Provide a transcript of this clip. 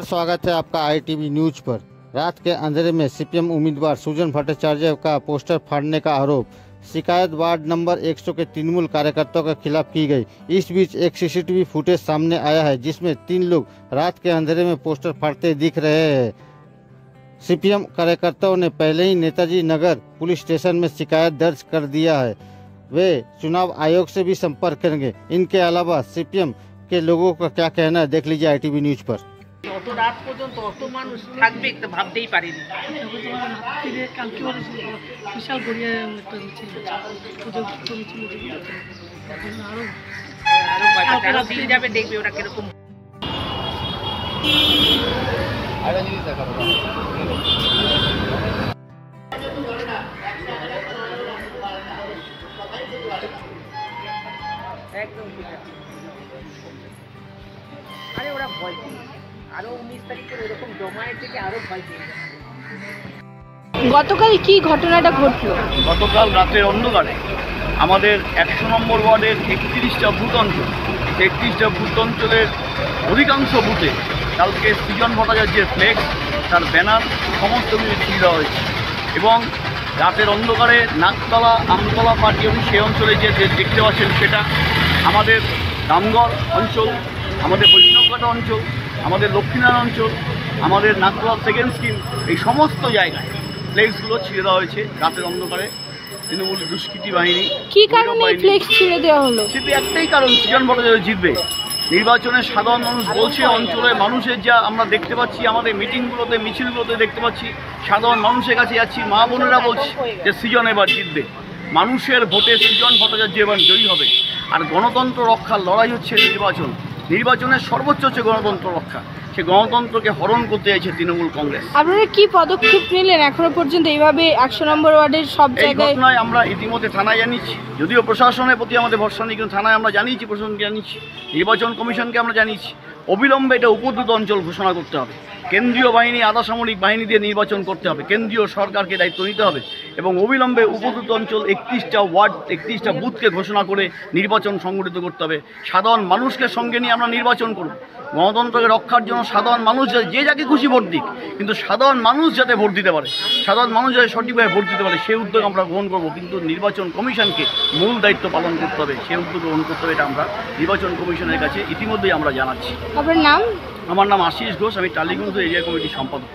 स्वागत है आपका आईटीवी न्यूज पर। रात के अंधेरे में सीपीएम उम्मीदवार सुजन भट्टाचार्य का पोस्टर फाड़ने का आरोप, शिकायत वार्ड नंबर 100 के तृणमूल कार्यकर्ताओं के खिलाफ की गई। इस बीच एक सीसीटीवी फुटेज सामने आया है जिसमें 3 लोग रात के अंधेरे में पोस्टर फाड़ते दिख रहे हैं। सीपीएम कार्यकर्ताओं ने पहले ही नेताजी नगर पुलिस स्टेशन में शिकायत दर्ज कर दिया है। वे चुनाव आयोग से भी संपर्क करेंगे। इनके अलावा सीपीएम के लोगों का क्या कहना है, देख लीजिए आईटीवी न्यूज पर। অত রাত পর্যন্ত অত মানুষ থাকবে একটা ভাবতেই পারিনি। বিশাল গড়িয়া একটা মিছিল আরো দিন যাবে, দেখবে ওরা কিরকম। একদম ঠিক আছে। আরে ওরা ভয় পেয়ে আরো 19 তারিখের এরকম জমায়েত থেকে আরো ভয় পেয়ে যাবে। গতকাল কি ঘটনাটা ঘটলো? গতকাল রাতের অন্ধকারে আমাদের 100 নম্বর ওয়ার্ডের 31টা বুথ অঞ্চল, 31টা বুথ অঞ্চলের অধিকাংশ বুথে কালকে সৃজন ভট্টাচার্যের ফ্লেক্স, তার ব্যানার সমস্ত কিছু ছিঁড়ে দেওয়া হয়েছে এবং রাতের অন্ধকারে নাকতলা আমতলা পার্টি অফিস সেই অঞ্চলে যে দেখতে পাচ্ছেন সেটা আমাদের রামগড় অঞ্চল, আমাদের বৈষ্ণবঘাটা অঞ্চল, আমাদের লক্ষ্মীনারায়ণ অঞ্চল, আমাদের নাকতলা সেকেন্ড স্কিম, এই সমস্ত জায়গায় ফ্লেক্সগুলো ছিঁড়ে দেওয়া হয়েছে রাতের অন্ধকারে। তৃণমূল দুষ্কৃতী বাহিনী কি কারণে ফ্লেক্স ছিঁড়ে দেওয়া হলো? সেটি একটাই কারণ, সৃজন ভট্টাচার্য জিতবে। নির্বাচনে সাধারণ মানুষ বলছে, অঞ্চলে মানুষের যা আমরা দেখতে পাচ্ছি, আমাদের মিটিংগুলোতে মিছিলগুলোতে দেখতে পাচ্ছি, সাধারণ মানুষের কাছে যাচ্ছি, মা বোনেরা বলছে যে সৃজন এবার জিতবে। মানুষের ভোটে সৃজন ভট্টাচার্য এবার জয়ী হবে। আর গণতন্ত্র রক্ষার লড়াই হচ্ছে নির্বাচন। নির্বাচনের সর্বোচ্চ হচ্ছে গণতন্ত্র রক্ষা। সে গণতন্ত্রকে হরণ করতে চাইছে তৃণমূল কংগ্রেস। আপনারা কি পদক্ষেপ নিলেন এখনো পর্যন্ত এইভাবে 100 নম্বর ওয়ার্ডের সব এই জায়গায়? ঘটনায় আমরা ইতিমধ্যে থানায় জানিয়েছি, যদিও প্রশাসনের প্রতি আমাদের ভরসা নেই, কিন্তু থানায় আমরা জানিয়েছি, প্রশাসনকে জানিয়েছি, নির্বাচন কমিশনকে আমরা জানিয়েছি। অবিলম্বে এটা উপদ্রুত অঞ্চল ঘোষণা করতে হবে। কেন্দ্রীয় বাহিনী, আধা সামরিক বাহিনী দিয়ে নির্বাচন করতে হবে। কেন্দ্রীয় সরকারকে দায়িত্ব নিতে হবে এবং অবিলম্বে উপদ্রুত অঞ্চল 31টা ওয়ার্ড 31টা বুথকে ঘোষণা করে নির্বাচন সংগঠিত করতে হবে। সাধারণ মানুষকে সঙ্গে নিয়ে আমরা নির্বাচন করব। গণতন্ত্রকে রক্ষার জন্য সাধারণ মানুষ যে যাকে খুশি ভোট দিক, কিন্তু সাধারণ মানুষ যাতে ভোট দিতে পারে, সাধারণ মানুষ যাতে সঠিকভাবে ভোট দিতে পারে সেই উদ্যোগ আমরা গ্রহণ করব। কিন্তু নির্বাচন কমিশনকে মূল দায়িত্ব পালন করতে হবে, সেই উদ্যোগ গ্রহণ করতে হবে। এটা আমরা নির্বাচন কমিশনের কাছে ইতিমধ্যেই আমরা জানাচ্ছি। আপনার নাম? আমার নাম আশিস ঘোষ, আমি টালিগঞ্জ এরিয়া কমিটির সম্পাদক।